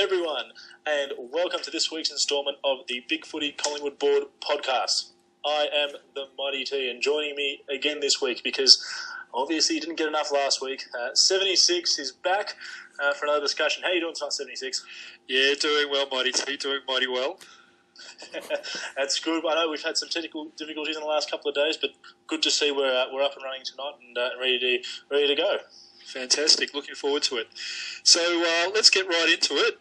everyone, and welcome to this week's instalment of the BigFooty Collingwood Board podcast. I am the Mighty T, and joining me again this week, because obviously you didn't get enough last week, 76 is back for another discussion. How are you doing tonight, 76? Yeah, doing well, Mighty T, doing mighty well. That's good. I know we've had some technical difficulties in the last couple of days, but good to see we're up and running tonight and ready to go. Fantastic. Looking forward to it. So let's get right into it.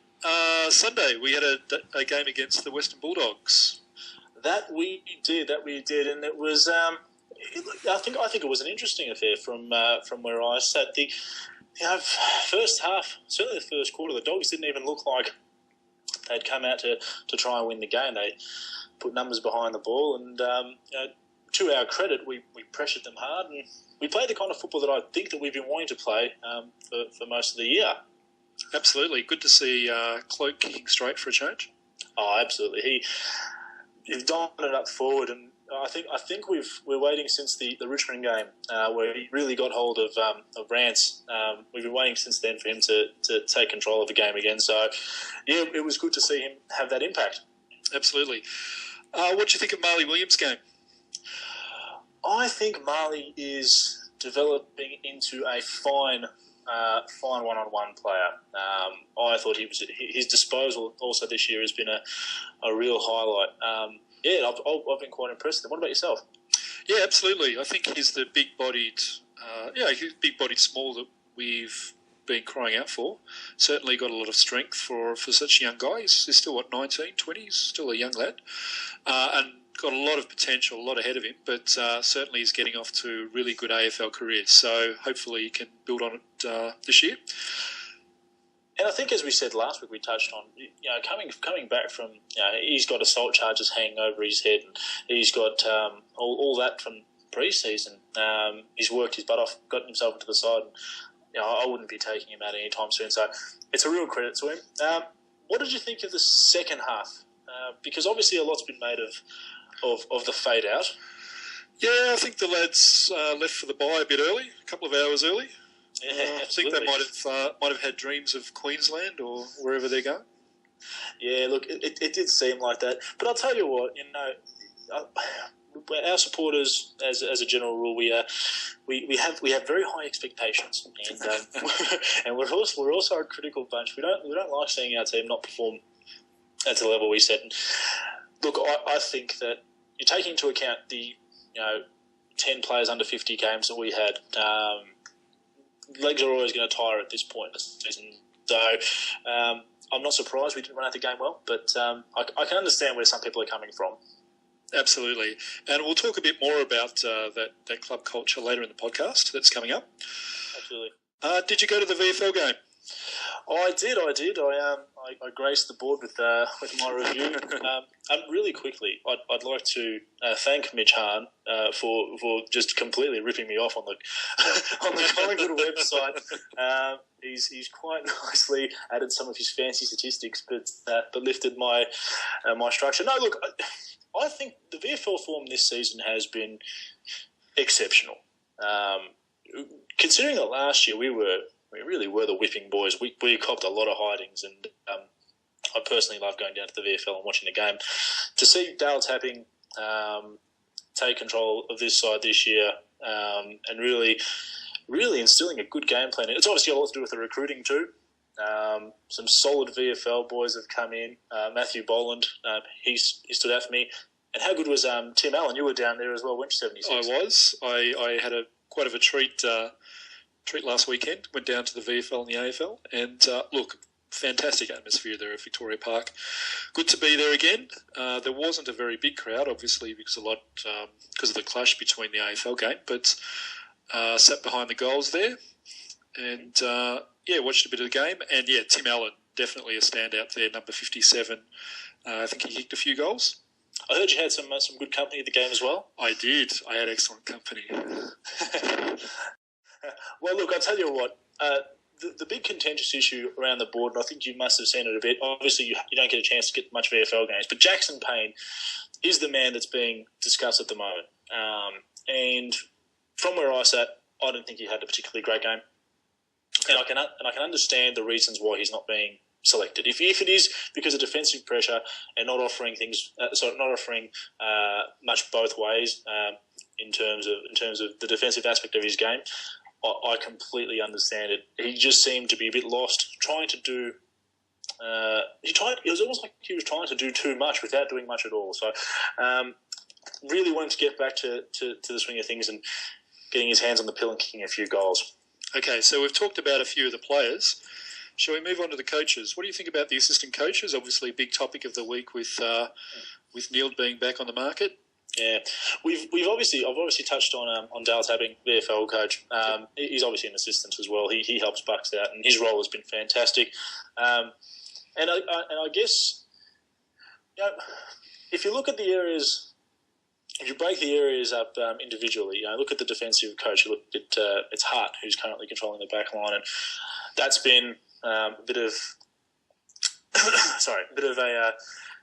Sunday, we had a game against the Western Bulldogs. That we did, and it was. I think it was an interesting affair from where I sat. The first half, certainly the first quarter, the Dogs didn't even look like they'd come out to try and win the game. They put numbers behind the ball, and to our credit, we pressured them hard, and we played the kind of football that I think that we've been wanting to play for most of the year. Absolutely. Good to see Cloak kicking straight for a change. Oh, absolutely. He's dominated up forward, and I think we're waiting since the Richmond game where he really got hold of Rant. We've been waiting since then for him to take control of the game again. So, yeah, it was good to see him have that impact. Absolutely. What do you think of Marley Williams' game? I think Marley is developing into a fine one-on-one player. I thought his disposal also this year has been a real highlight. I've been quite impressed with him. What about yourself? Yeah, absolutely. I think he's the big-bodied, small that we've been crying out for. Certainly got a lot of strength for such a young guy. He's still, 19, 20? He's still a young lad. And got a lot of potential, a lot ahead of him, but certainly he's getting off to really good AFL careers. So hopefully he can build on it this year. And I think, as we said last week, we touched on, coming back from, he's got assault charges hanging over his head, and he's got all that from pre-season. He's worked his butt off, got himself into the side, and I wouldn't be taking him out anytime soon. So it's a real credit to him. What did you think of the second half? Because obviously a lot's been made of the fade out. Yeah, I think the lads left for the bye a bit early, a couple of hours early. Yeah, I think they might have had dreams of Queensland or wherever they're going. Yeah, look, it did seem like that. But I'll tell you what, our supporters, as a general rule, we have very high expectations, and and we're also a critical bunch. We don't like seeing our team not perform at the level we set. And look, I think that you're taking into account the 10 players under 50 games that we had. Legs are always going to tire at this point in the season. So I'm not surprised we didn't run out the game well, but I can understand where some people are coming from. Absolutely. And we'll talk a bit more about that club culture later in the podcast that's coming up. Absolutely. Did you go to the VFL game? I did. I graced the board with my review. Really quickly, I'd like to thank Mitch Hahn for just completely ripping me off on the on the Collingwood website. He's quite nicely added some of his fancy statistics, but lifted my structure. No, look, I think the VFL form this season has been exceptional. Considering that last year we really were the whipping boys. We copped a lot of hidings, and I personally love going down to the VFL and watching the game. To see Dale Tapping take control of this side this year and really instilling a good game plan. It's obviously a lot to do with the recruiting too. Some solid VFL boys have come in. Matthew Boland, he stood out for me. And how good was Tim Allen? You were down there as well, weren't you, 76? I was. I had quite of a treat last weekend. Went down to the VFL and the AFL, and look, fantastic atmosphere there at Victoria Park. Good to be there again. There wasn't a very big crowd, obviously, because of the clash between the AFL game, but sat behind the goals there, and watched a bit of the game. And Tim Allen, definitely a standout there, number 57. I think he kicked a few goals. I heard you had some good company at the game as well. I did. I had excellent company. Well, look, I'll tell you what, the big contentious issue around the board, and I think you must have seen it a bit, obviously you don't get a chance to get much VFL games, but Jackson Payne is the man that's being discussed at the moment. And from where I sat, I don't think he had a particularly great game. And I can understand the reasons why he's not being selected. If it is because of defensive pressure and not offering much both ways in terms of the defensive aspect of his game, I completely understand it. He just seemed to be a bit lost, trying to do. It was almost like he was trying to do too much without doing much at all. So, really wanted to get back to the swing of things and getting his hands on the pill and kicking a few goals. Okay, so we've talked about a few of the players. Shall we move on to the coaches? What do you think about the assistant coaches? Obviously, a big topic of the week with Neil being back on the market. Yeah, I've obviously touched on Dale Tabbing, the VFL coach. He's obviously an assistant as well. He helps Bucks out, and his role has been fantastic. And I guess, if you look at the areas, if you break the areas up individually, look at the defensive coach. You look at it's Hart, who's currently controlling the back line, and that's been a bit of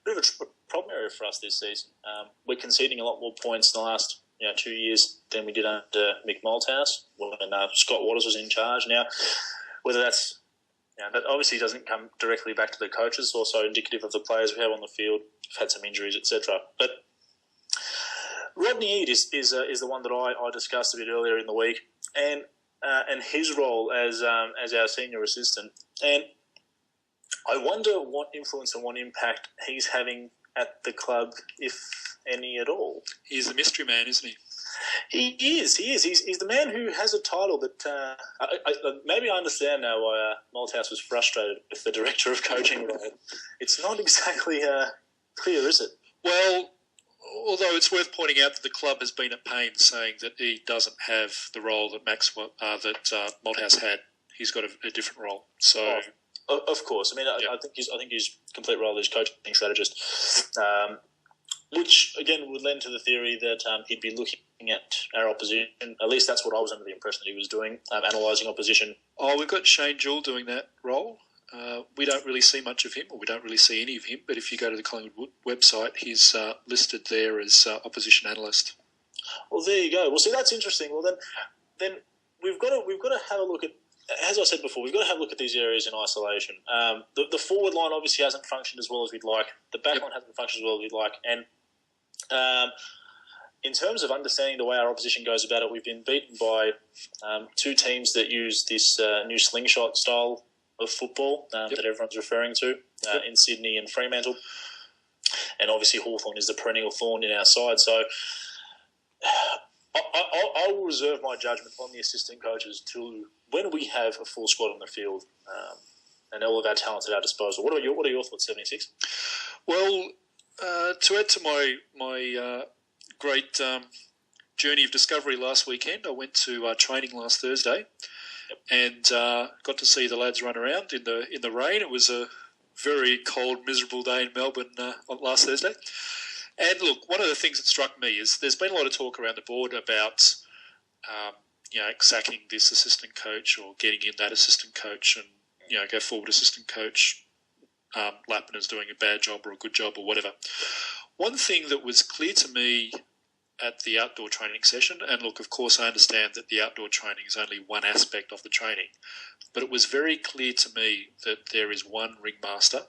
a problem area for us this season. We're conceding a lot more points in the last 2 years than we did under Mick Malthouse when Scott Waters was in charge. Now, whether that's that obviously doesn't come directly back to the coaches. It's also indicative of the players we have on the field. We've had some injuries, etc. But Rodney Eade is the one that I discussed a bit earlier in the week, and his role as our senior assistant. And I wonder what influence and what impact he's having at the club, if any at all. He's the mystery man, isn't he? He is. He's the man who has a title that maybe I understand now why Malthouse was frustrated with the director of coaching role. It's not exactly clear, is it? Well, although it's worth pointing out that the club has been at pains saying that he doesn't have the role that Malthouse had. He's got a different role. So. Of course. I mean, I think his complete role is coaching strategist, which again would lend to the theory that he'd be looking at our opposition. At least that's what I was under the impression that he was doing, analysing opposition. Oh, we've got Shane Jewell doing that role. We don't really see much of him, or we don't really see any of him. But if you go to the Collingwood website, he's listed there as opposition analyst. Well, there you go. Well, see, that's interesting. Well, then we've got to have a look at. As I said before, we've got to have a look at these areas in isolation. The forward line obviously hasn't functioned as well as we'd like. The back line hasn't functioned as well as we'd like. And in terms of understanding the way our opposition goes about it, we've been beaten by two teams that use this new slingshot style of football that everyone's referring to in Sydney and Fremantle. And obviously Hawthorn is the perennial thorn in our side. So I will reserve my judgment on the assistant coaches till when we have a full squad on the field and all of our talents at our disposal. What are your thoughts, 76? Well, to add to my great journey of discovery last weekend, I went to training last Thursday and got to see the lads run around in the rain. It was a very cold, miserable day in Melbourne on last Thursday. And look, one of the things that struck me is there's been a lot of talk around the board about, sacking this assistant coach or getting in that assistant coach and, go forward assistant coach. Lappin is doing a bad job or a good job or whatever. One thing that was clear to me at the outdoor training session, and look, of course, I understand that the outdoor training is only one aspect of the training, but it was very clear to me that there is one ringmaster,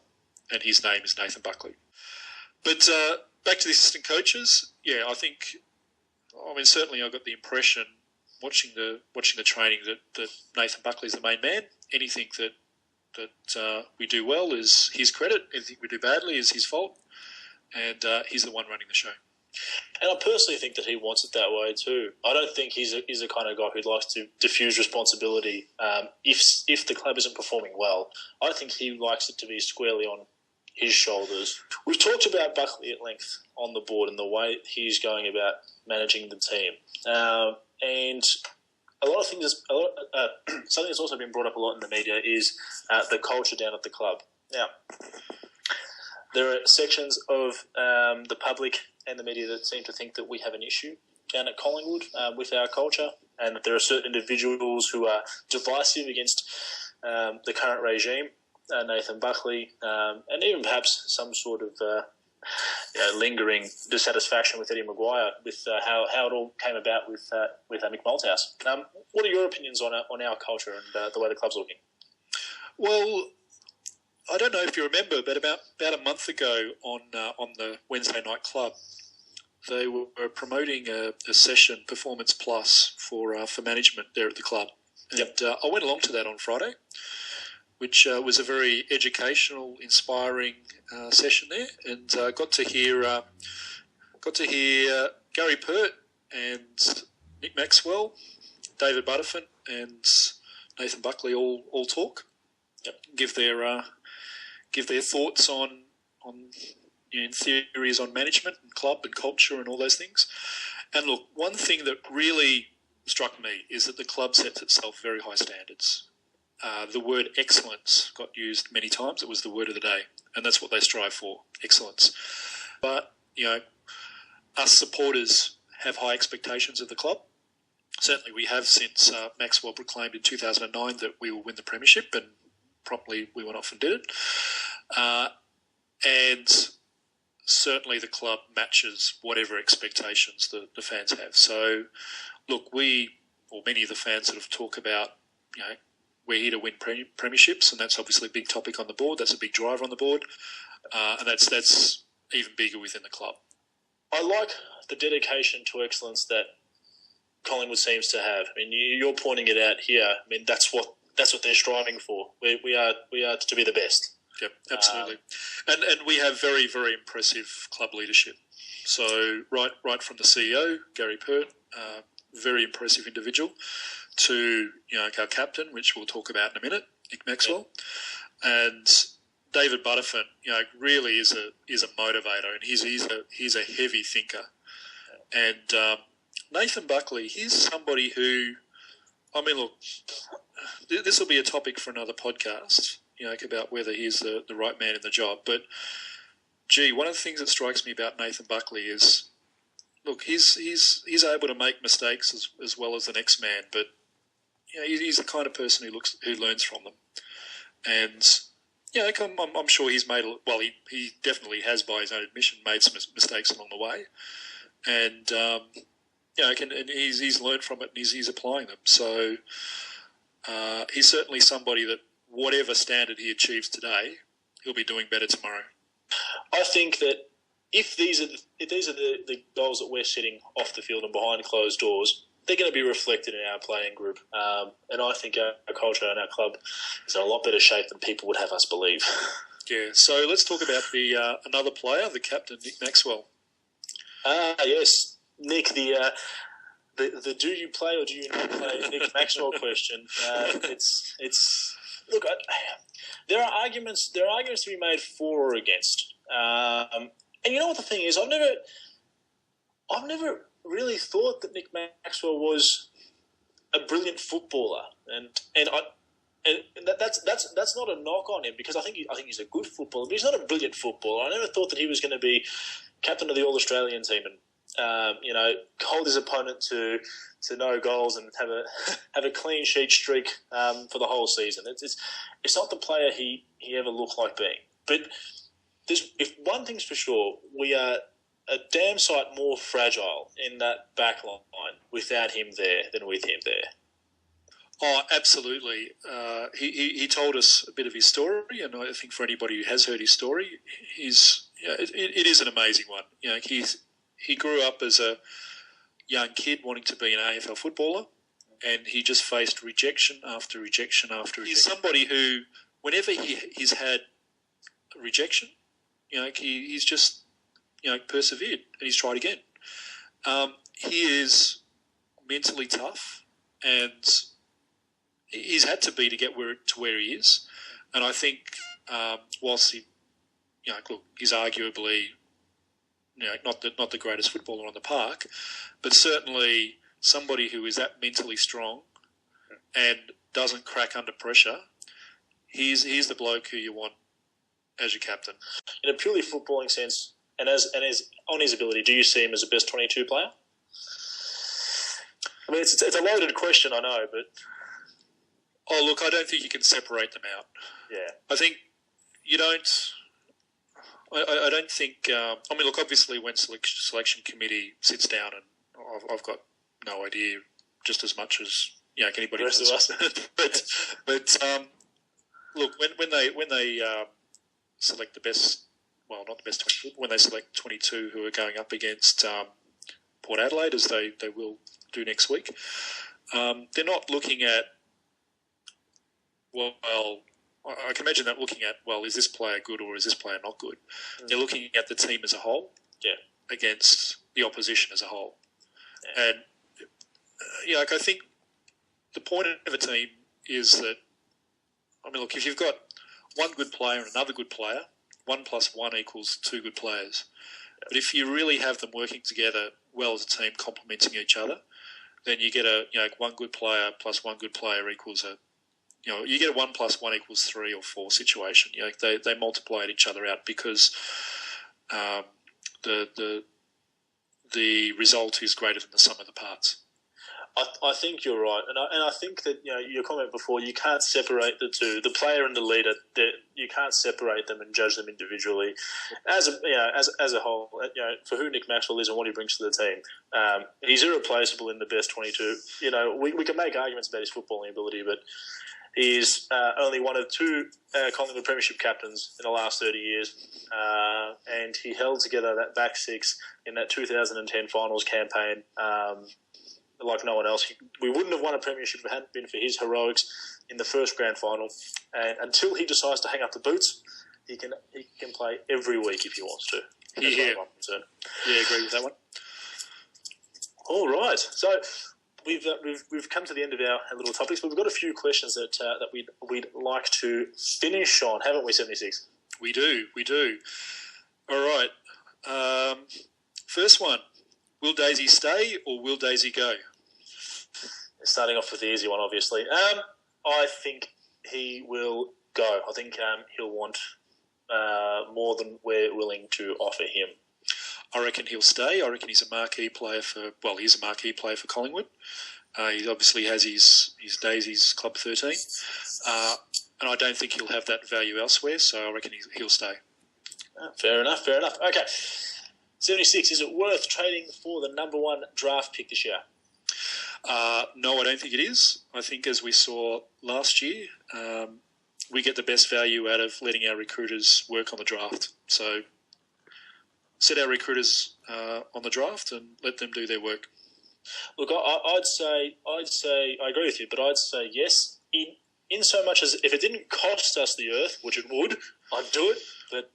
and his name is Nathan Buckley. But back to the assistant coaches, certainly I got the impression watching the training that Nathan Buckley is the main man. Anything that we do well is his credit. Anything we do badly is his fault, and he's the one running the show. And I personally think that he wants it that way too. I don't think he's a kind of guy who likes to diffuse responsibility if the club isn't performing well. I think he likes it to be squarely on his shoulders. We've talked about Buckley at length on the board and the way he's going about managing the team. And a lot of things, something that's also been brought up a lot in the media is the culture down at the club. Now, there are sections of the public and the media that seem to think that we have an issue down at Collingwood with our culture, and that there are certain individuals who are divisive against the current regime, Nathan Buckley, and even perhaps some sort of lingering dissatisfaction with Eddie Maguire with how it all came about with Mick Malthouse. What are your opinions on our culture and the way the club's looking? Well, I don't know if you remember, but about a month ago on the Wednesday Night Club, they were promoting a session, Performance Plus, for management there at the club. Yep. And I went along to that on Friday, which was a very educational, inspiring session there, and got to hear Gary Pert and Nick Maxwell, David Buttifant and Nathan Buckley all talk. Yep. Give their thoughts on theories on management and club and culture and all those things. And look, one thing that really struck me is that the club sets itself very high standards. The word excellence got used many times. It was the word of the day, and that's what they strive for, excellence. But, us supporters have high expectations of the club. Certainly we have since Maxwell proclaimed in 2009 that we will win the premiership, and promptly we went off and did it. And certainly the club matches whatever expectations the fans have. So, look, many of the fans sort of talk about, we're here to win premierships, and that's obviously a big topic on the board. That's a big driver on the board, and that's even bigger within the club. I like the dedication to excellence that Collingwood seems to have. I mean, you're pointing it out here. I mean, that's what they're striving for. We are to be the best. Yep, absolutely. And we have very, very impressive club leadership. So right from the CEO, Gary Pert, very impressive individual, to our captain, which we'll talk about in a minute, Nick Maxwell, and David Buttifant, really is a motivator, and he's a heavy thinker. And Nathan Buckley, he's somebody who, look, this will be a topic for another podcast, about whether he's the right man in the job. But, one of the things that strikes me about Nathan Buckley is, look, he's able to make mistakes as well as the next man, but he's the kind of person who learns from them. And I'm sure he's made he definitely has, by his own admission, made some mistakes along the way, and and he's learned from it and he's applying them. So he's certainly somebody that whatever standard he achieves today, he'll be doing better tomorrow. I think that if these are the goals that we're setting off the field and behind closed doors, they're going to be reflected in our playing group. And I think our culture and our club is in a lot better shape than people would have us believe. Yeah, so let's talk about the another player, the captain, Nick Maxwell. Yes, Nick, the do you play or do you not play Nick Maxwell question. Look, there are arguments to be made for or against. And you know what the thing is? I've never really thought that Nick Maxwell was a brilliant footballer, and that's not a knock on him, because I think he's a good footballer, but he's not a brilliant footballer. I never thought that he was going to be captain of the All Australian team and hold his opponent to no goals and have a clean sheet streak for the whole season. It's not the player he ever looked like being. But if one thing's for sure, we are a damn sight more fragile in that back line without him there than with him there. Oh, absolutely. He told us a bit of his story, and I think for anybody who has heard his story, it is an amazing one. He grew up as a young kid wanting to be an AFL footballer, and he just faced rejection after rejection after rejection. He's somebody who, whenever he's had rejection, he's just persevered and he's tried again. He is mentally tough, and he's had to be to get to where he is. And I think whilst he's arguably not the greatest footballer on the park, but certainly somebody who is that mentally strong and doesn't crack under pressure. He's the bloke who you want as your captain. In a purely footballing sense, and as on his ability, do you see him as a best 22 player? I mean, it's a loaded question, I know, but look, I don't think you can separate them out. Yeah, I think you don't. I don't think. Look, obviously, when selection committee sits down, and I've got no idea, just as much as anybody the rest of us. but look, when they select the best, well, not the best 22, when they select 22 who are going up against Port Adelaide, as they will do next week, they're not looking at, well, I can imagine that looking at, well, is this player good or is this player not good? They're looking at the team as a whole against the opposition as a whole. Yeah. And, I think the point of a team is that, look, if you've got one good player and another good player, 1 + 1 = 2 good players. But if you really have them working together well as a team, complementing each other, then you get a, one good player plus one good player equals a, you get a 1 + 1 = 3 or 4 situation. They multiply each other out because the result is greater than the sum of the parts. I think you're right, and I think that your comment before, you can't separate the two, the player and the leader. You can't separate them and judge them individually, as a whole. For who Nick Maxwell is and what he brings to the team, he's irreplaceable in the best 22. We can make arguments about his footballing ability, but he's only one of 2 Collingwood Premiership captains in the last 30 years, and he held together that back six in that 2010 finals campaign. Like no one else. We wouldn't have won a premiership if it hadn't been for his heroics in the first grand final. And until he decides to hang up the boots, he can play every week if he wants to. Yeah, agree with that one. All right. So we've come to the end of our little topics, but we've got a few questions that we'd like to finish on, haven't we, 76? We do. All right. First one. Will Daisy stay or will Daisy go? Starting off with the easy one, obviously. I think he will go. I think he'll want more than we're willing to offer him. I reckon he'll stay. I reckon he's a marquee player for Collingwood. He obviously has his Daisy's Club 13. And I don't think he'll have that value elsewhere, so I reckon he'll stay. Fair enough. Okay. 76, is it worth trading for the number 1 draft pick this year? No, I don't think it is. I think, as we saw last year, we get the best value out of letting our recruiters work on the draft. So set our recruiters on the draft and let them do their work. Look, I'd say I agree with you, but I'd say yes. In so much as if it didn't cost us the earth, which it would, I'd do it. But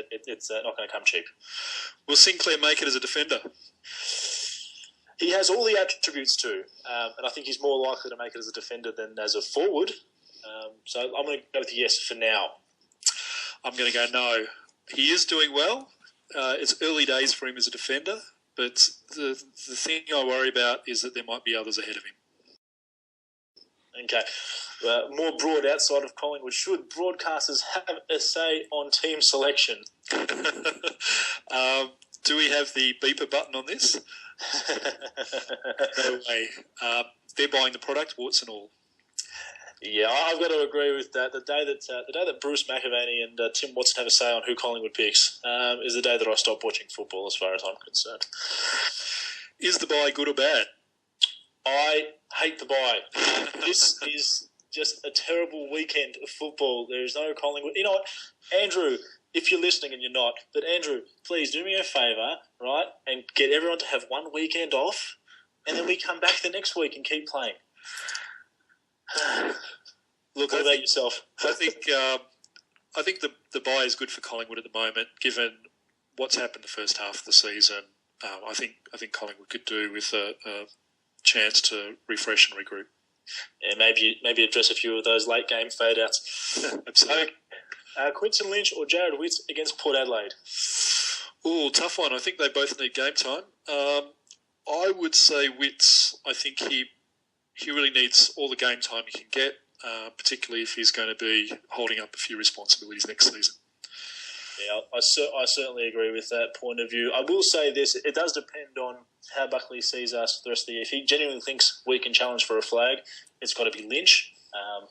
it's not going to come cheap. Will Sinclair make it as a defender? He has all the attributes too, and I think he's more likely to make it as a defender than as a forward. So I'm going to go with yes for now. I'm going to go no. He is doing well. It's early days for him as a defender, but the thing I worry about is that there might be others ahead of him. Okay. More broad outside of Collingwood. Should broadcasters have a say on team selection? Do we have the beeper button on this? No way. They're buying the product, warts and all. Yeah, I've got to agree with that. The day that Bruce McAvaney and Tim Watson have a say on who Collingwood picks is the day that I stop watching football, as far as I'm concerned. Is the buy good or bad? I hate the buy. This is just a terrible weekend of football. There is no Collingwood. You know what, Andrew, if you're listening and you're not, but Andrew, please do me a favour, right, and get everyone to have one weekend off, and then we come back the next week and keep playing. Look, what about yourself? I think the buy is good for Collingwood at the moment, given what's happened the first half of the season. I think Collingwood could do with a chance to refresh and regroup. Yeah, maybe address a few of those late game fade outs. Absolutely. Quinton Lynch or Jared Witts against Port Adelaide? Oh, tough one. I think they both need game time. I would say Witts. I think he really needs all the game time he can get, particularly if he's going to be holding up a few responsibilities next season. Yeah, I certainly agree with that point of view. I will say this, it does depend on how Buckley sees us the rest of the year. If he genuinely thinks we can challenge for a flag, it's got to be Lynch.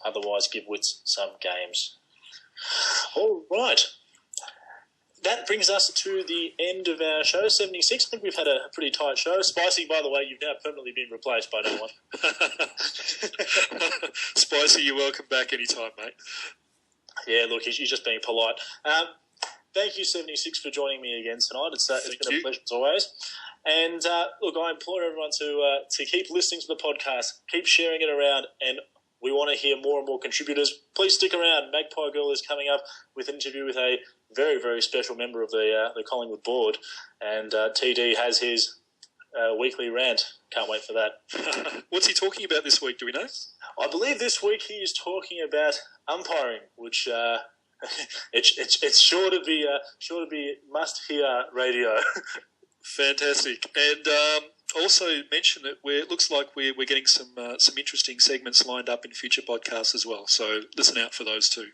Otherwise, give Witts some games. All right. That brings us to the end of our show, 76. I think we've had a pretty tight show. Spicy, by the way, you've now permanently been replaced by no one. Spicy, you're welcome back anytime, mate. Yeah, look, he's just being polite. Thank you, 76, for joining me again tonight. It's been a pleasure as always. And look, I implore everyone to keep listening to the podcast, keep sharing it around, and we want to hear more and more contributors. Please stick around. Magpie Girl is coming up with an interview with a very, very special member of the Collingwood board, and TD has his weekly rant. Can't wait for that. What's he talking about this week? Do we know? I believe this week he is talking about umpiring, which it's sure to be must hear radio. Fantastic, and also mention that it looks like we're getting some interesting segments lined up in future podcasts as well. So listen out for those too.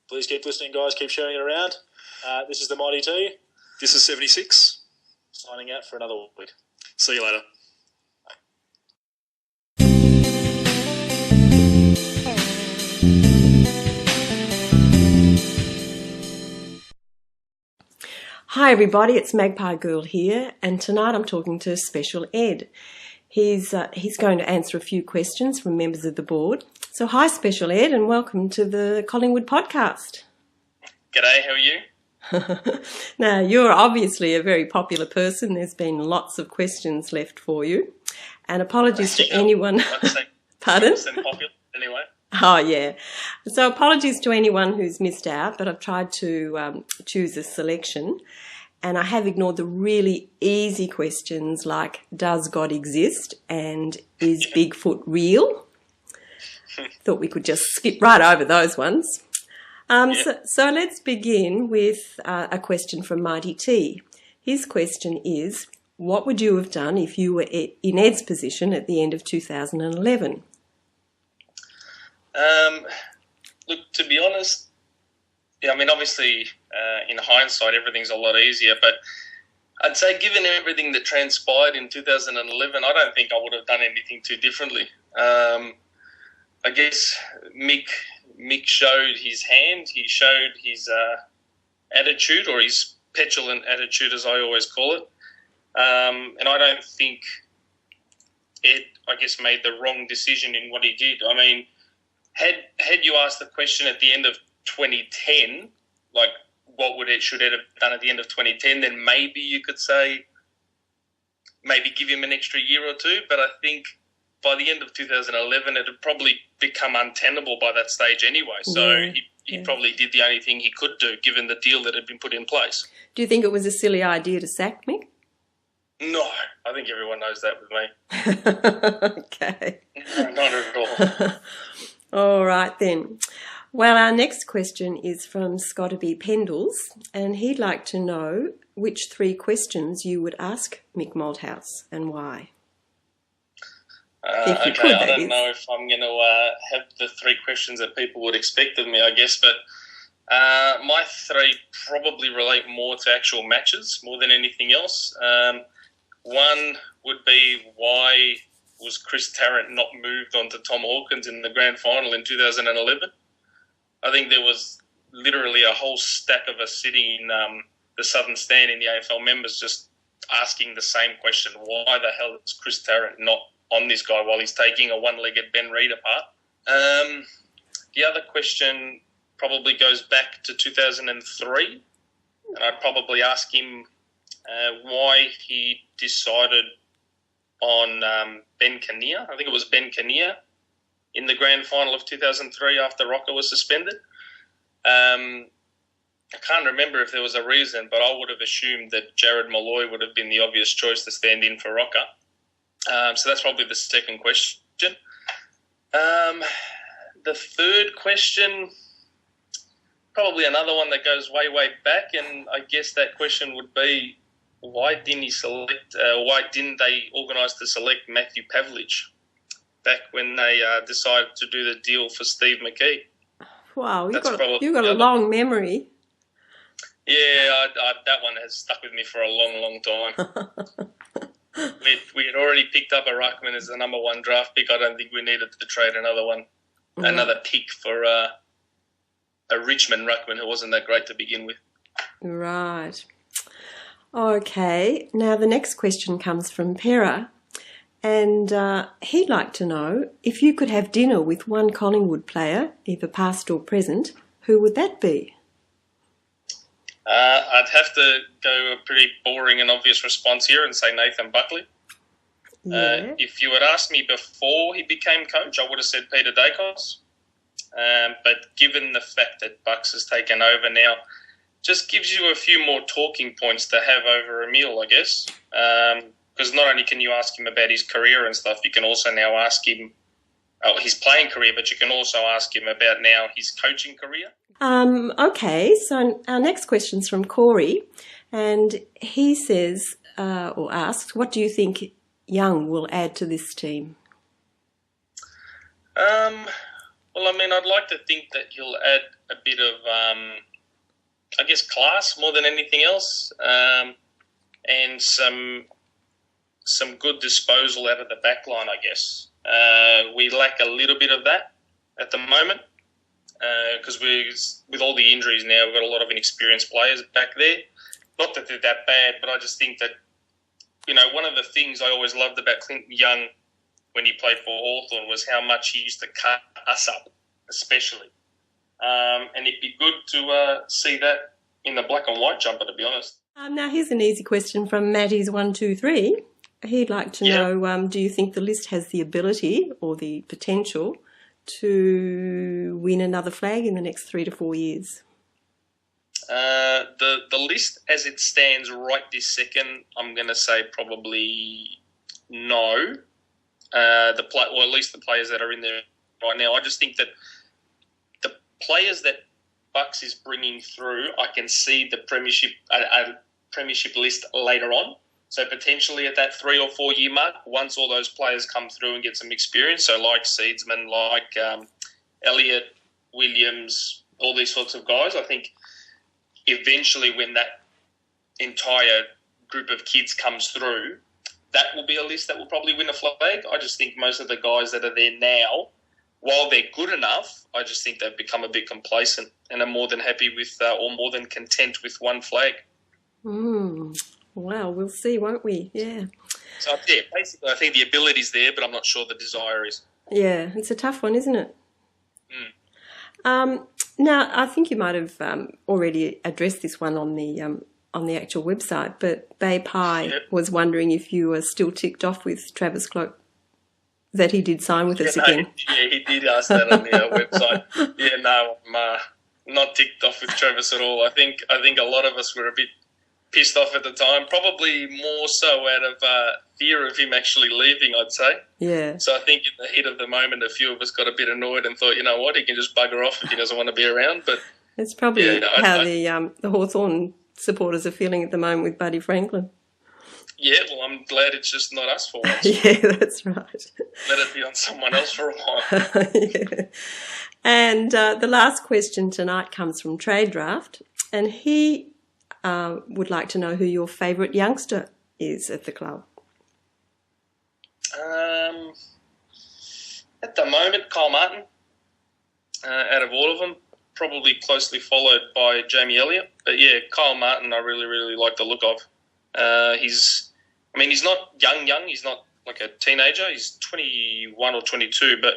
Please keep listening, guys. Keep sharing it around. This is the Mighty T. This is 76. Signing out for another week. See you later. Hi everybody, it's Magpie Girl here, and tonight I'm talking to Shpeshal Ed. He's going to answer a few questions from members of the board. So hi Shpeshal Ed, and welcome to the Collingwood podcast. G'day, how are you? Now, you're obviously a very popular person. There's been lots of questions left for you. And apologies to anyone... Pardon? Popular anyway. Oh, yeah. So apologies to anyone who's missed out, but I've tried to choose a selection, and I have ignored the really easy questions like, does God exist, and is Bigfoot real? Thought we could just skip right over those ones. So let's begin with a question from Mighty T. His question is, what would you have done if you were in Ed's position at the end of 2011? Look, to be honest, I mean, obviously, in hindsight, everything's a lot easier, but I'd say given everything that transpired in 2011, I don't think I would have done anything too differently. I guess Mick showed his hand, he showed his attitude, or his petulant attitude, as I always call it, and I don't think Ed, I guess, made the wrong decision in what he did. I mean, had you asked the question at the end of 2010, like what should Ed have done at the end of 2010, then maybe you could say maybe give him an extra year or two. But I think by the end of 2011, it had probably become untenable by that stage anyway. So he probably did the only thing he could do given the deal that had been put in place. Do you think it was a silly idea to sack Mick? No, I think everyone knows that with me. Okay. No, not at all. All right then. Well, our next question is from Scotty B. Pendles, and he'd like to know which 3 questions you would ask Mick Malthouse and why. I don't know if I'm going to have the 3 questions that people would expect of me, I guess, but my 3 probably relate more to actual matches more than anything else. One would be, why was Chris Tarrant not moved on to Tom Hawkins in the grand final in 2011? I think there was literally a whole stack of us sitting in the Southern Stand in the AFL members just asking the same question. Why the hell is Chris Tarrant not on this guy while he's taking a one-legged Ben Reid apart? The other question probably goes back to 2003, and I'd probably ask him why he decided on Ben Kinnear. I think it was Ben Kinnear in the grand final of 2003 after Rocker was suspended. I can't remember if there was a reason, but I would have assumed that Jared Malloy would have been the obvious choice to stand in for Rocker. So that's probably the second question. The third question, probably another one that goes way, way back, and I guess that question would be, why didn't they organise to select Matthew Pavlich back when they decided to do the deal for Steve McKee? Wow, you've got a long memory. Yeah, that one has stuck with me for a long, long time. we had already picked up a ruckman as the number 1 draft pick. I don't think we needed to trade another pick for a Richmond ruckman who wasn't that great to begin with. Right. Okay, now the next question comes from Pera, and he'd like to know, if you could have dinner with one Collingwood player, either past or present, who would that be? I'd have to go a pretty boring and obvious response here and say Nathan Buckley. Yeah. If you had asked me before he became coach, I would have said Peter Dacos. But given the fact that Bucks has taken over now, just gives you a few more talking points to have over a meal, I guess. Because not only can you ask him about his career and stuff, you can also now ask him his playing career, but you can also ask him about now his coaching career. Okay, so our next question's from Corey, and he says, or asks, what do you think Young will add to this team? Well, I mean, I'd like to think that he'll add a bit of, I guess, class more than anything else, and some good disposal out of the back line, I guess. We lack a little bit of that at the moment because with all the injuries now, we've got a lot of inexperienced players back there. Not that they're that bad, but I just think that, one of the things I always loved about Clinton Young when he played for Hawthorn was how much he used to cut us up, especially. And it'd be good to see that in the black and white jumper, to be honest. Now, here's an easy question from Matty's123. He'd like to know, do you think the list has the ability or the potential to win another flag in the next 3 to 4 years? The list as it stands right this second, I'm going to say probably no. At least the players that are in there right now. I just think that the players that Bucks is bringing through, I can see the premiership list later on. So potentially at that 3 or 4 year mark, once all those players come through and get some experience, so like Seedsman, like Elliott, Williams, all these sorts of guys, I think eventually when that entire group of kids comes through, that will be a list that will probably win a flag. I just think most of the guys that are there now, while they're good enough, I just think they've become a bit complacent and are more than happy with or more than content with one flag. Wow, we'll see, won't we? Yeah. So, yeah, basically I think the ability's there, but I'm not sure the desire is. Yeah, it's a tough one, isn't it? Now, I think you might have already addressed this one on the actual website, but Bay Pie was wondering if you were still ticked off with Travis Cloak, that he did sign with us again. Yeah, he did ask that on the website. Yeah, no, I'm not ticked off with Travis at all. I think a lot of us were a bit pissed off at the time, probably more so out of fear of him actually leaving, I'd say. Yeah. So I think in the heat of the moment, a few of us got a bit annoyed and thought, you know what, he can just bugger off if he doesn't want to be around. But it's probably how the Hawthorn supporters are feeling at the moment with Buddy Franklin. Yeah, well, I'm glad it's just not us for once. Yeah, that's right. Let it be on someone else for a while. Yeah. And the last question tonight comes from TradeDraft, and he would like to know who your favourite youngster is at the club. At the moment, Kyle Martin, out of all of them, probably closely followed by Jamie Elliott. But yeah, Kyle Martin I really, really like the look of. He's not young. He's not like a teenager. He's 21 or 22, but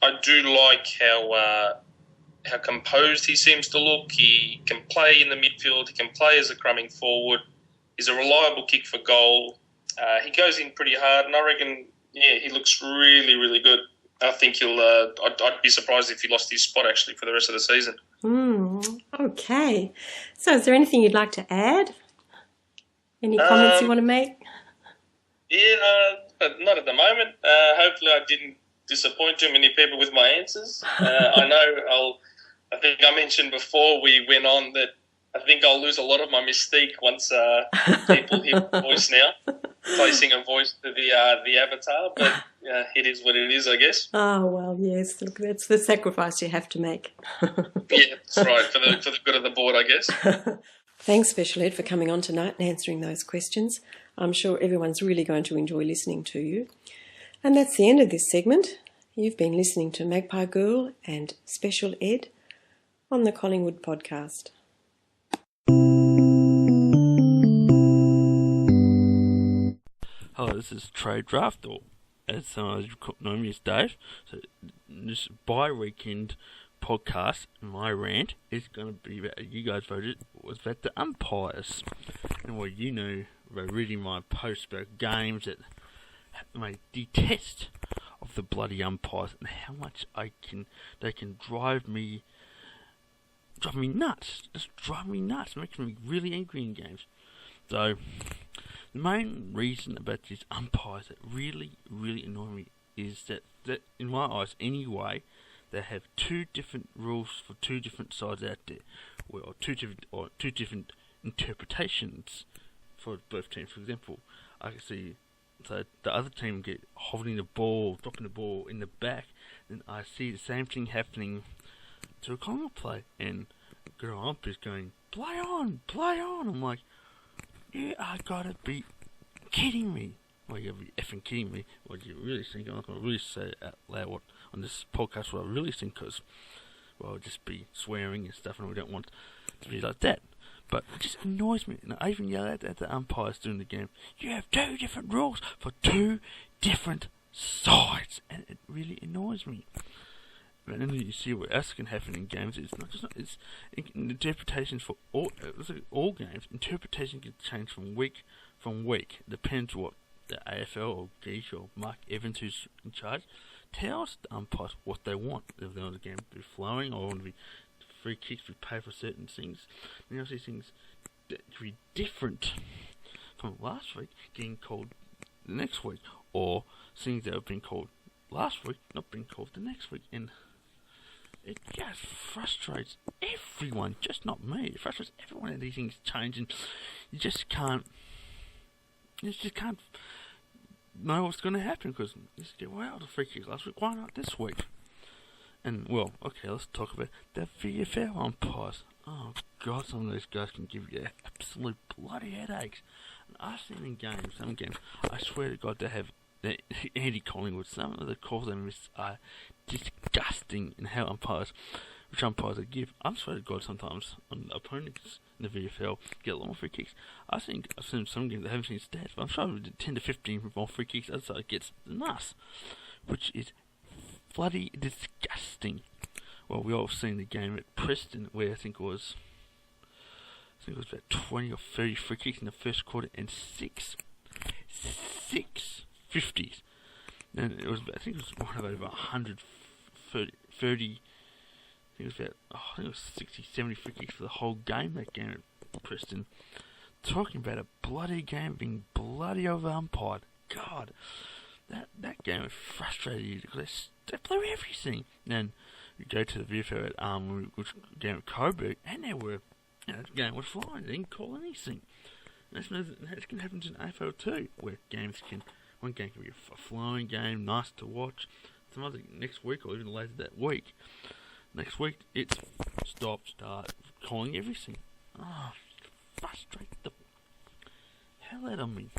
I do like how composed he seems to look. He can play in the midfield. He can play as a crumbing forward. He's a reliable kick for goal. He goes in pretty hard, and I reckon, he looks really, really good. I think he'll. I'd be surprised if he lost his spot actually for the rest of the season. Okay. So, is there anything you'd like to add? Any comments you want to make? Yeah, not at the moment. Hopefully, I didn't disappoint too many people with my answers. I think I mentioned before we went on that I think I'll lose a lot of my mystique once people hear my voice now, placing a voice to the avatar. But it is what it is, I guess. Oh, well, yes. Look, that's the sacrifice you have to make. Yeah, that's right, for the good of the board, I guess. Thanks, Shpeshal Ed, for coming on tonight and answering those questions. I'm sure everyone's really going to enjoy listening to you. And that's the end of this segment. You've been listening to Magpie Girl and Shpeshal Ed on the Collingwood podcast. Hello, this is TradeDraft, or as some of you know me as Dave. So this bi-weekend podcast, my rant, is going to be about, you guys voted, was about the umpires. And what you know by reading my posts about games that I detest of the bloody umpires and how much they can drive me nuts. Just drive me nuts, making me really angry in games. So, the main reason about these umpires that really, really annoy me is that in my eyes anyway, they have two different rules for two different sides out there, or two different interpretations for both teams. For example, I can see so the other team get holding the ball, dropping the ball in the back, and I see the same thing happening to a Collingwood play, and girl ump is going, play on. I'm like, you are gotta be kidding me. Well, you gotta be effing kidding me. What do you really think? I'm not gonna really say it out loud on this podcast what I really think, because, well, I'll just be swearing and stuff, and we don't want to be like that. But it just annoys me, and I even yell at the umpires during the game. You have two different rules for two different sides, and it really annoys me. But then you see what else can happen in games. It's interpretations for all games. Interpretation can change from week. It depends what the AFL or Geesh or Mark Evans, who's in charge, tells the umpires what they want. If they want the game to be flowing, or want to be free kicks, we pay for certain things. And you see things that could be different from last week getting called the next week, or things that have been called last week not being called the next week, and it just frustrates everyone, just not me. It frustrates everyone that these things change, and you just can't know what's going to happen, because you get, well, the free kicks last week, why not this week? And, well, okay, let's talk about the VFL umpires. Oh, God, some of those guys can give you absolute bloody headaches. And I've seen in games, some games, I swear to God, they have anti-Collingwood. Some of the calls they miss are disgusting in how which umpires they give. I swear to God, sometimes on the opponents in the VFL get a lot more free kicks. I've seen some games that haven't seen stats, but I'm sure 10 to 15 more free kicks, other side gets than us, which is bloody disgusting. Well, we all seen the game at Preston where I think it was about 20 or 30 free kicks in the first quarter and six 50s. And it was, I think it was one of over 130. I think it was 60, 70 free kicks for the whole game. That game at Preston. Talking about a bloody game being bloody over umpired. God, that game was frustrating because they blew everything. Then you go to the VFL at which game at Coburg, and the game was flying. They didn't call anything. That can happen in AFL too, where one game can be a flowing game, nice to watch. Some other next week or even later that week. Next week it's start calling everything. Oh, frustrate the hell out of me.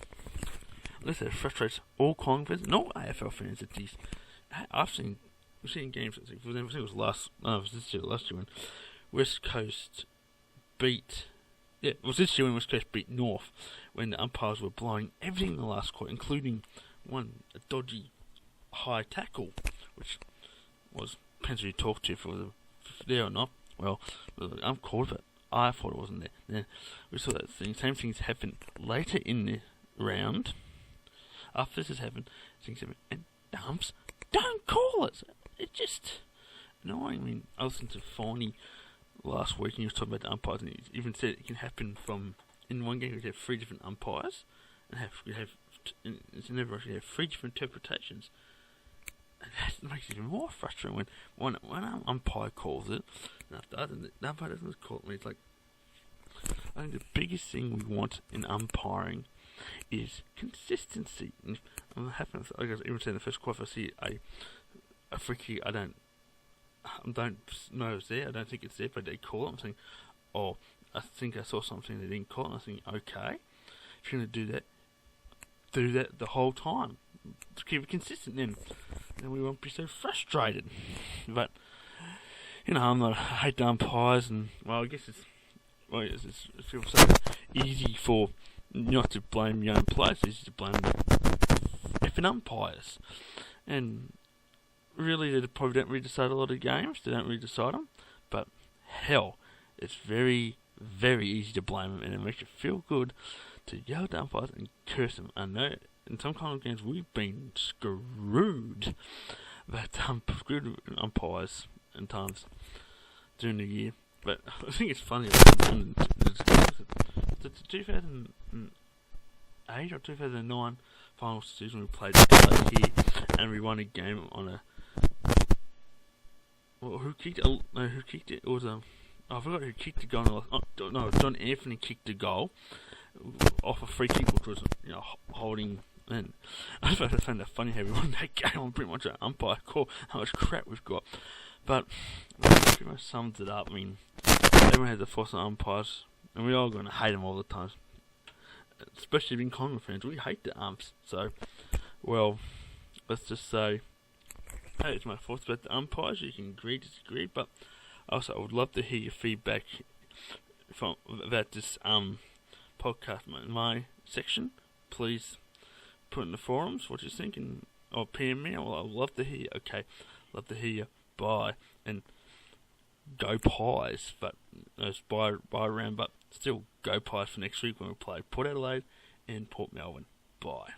Unless it frustrates all Collingwood fans, not AFL fans. We've seen games. I think it was last year when West Coast beat. Yeah, it was this year when West Coast beat North, when the umpires were blowing everything in the last quarter, including a dodgy high tackle, which was depends who you talk to for there or not. Well, I'm called it. I thought it wasn't there. Then we saw that same things happen later in the round. After this has happened, things happen, and the umps don't call it. It's just annoying. I mean, I listened to Forney last week, and he was talking about the umpires, and he even said it can happen from in one game we have 3 different umpires, and it's never actually have 3 different interpretations. And that makes it even more frustrating when one umpire calls it, and after the umpire doesn't call it. It's like, I think the biggest thing we want in umpiring is consistency. And I even say in the first quarter, if I see a free kick, I don't know it's there. I don't think it's there, but they call it. I'm saying, oh, I think I saw something they didn't call it. And I'm thinking, okay, if you're going to do that the whole time. To keep it consistent, then we won't be so frustrated. But I hate the umpires, and well, I guess it's feels so easy for not to blame young players, it's easy to blame the effing umpires. And really, they probably don't really decide a lot of games. They don't really decide them. But hell, it's very, very easy to blame them, and it makes you feel good to yell at the umpires and curse them. I know in some kind of games we've been screwed, but screwed with umpires in times during the year. But I think it's funny. The 2008 or 2009 final season we played here, and we won a game on a. Well, who kicked it? No, who kicked it? It was I forgot who kicked the goal. No, John Anthony kicked the goal off a free kick, which was holding. And I just found that funny how we won that game on pretty much an umpire call. How much crap we've got, but that pretty much sums it up. I mean, everyone has a force on umpires, and we're all going to hate them all the time. Especially being Collingwood fans, we hate the umps. So, well, let's just say, hey, it's my thoughts about the umpires. You can agree, disagree, but also I would love to hear your feedback about this podcast. My section, please put in the forums what you're thinking, or PM me. Well, I'd love to hear. Okay, love to hear you. Bye, and go Pies. But it's bye round, but still go Pies for next week when we play Port Adelaide and Port Melbourne. Bye.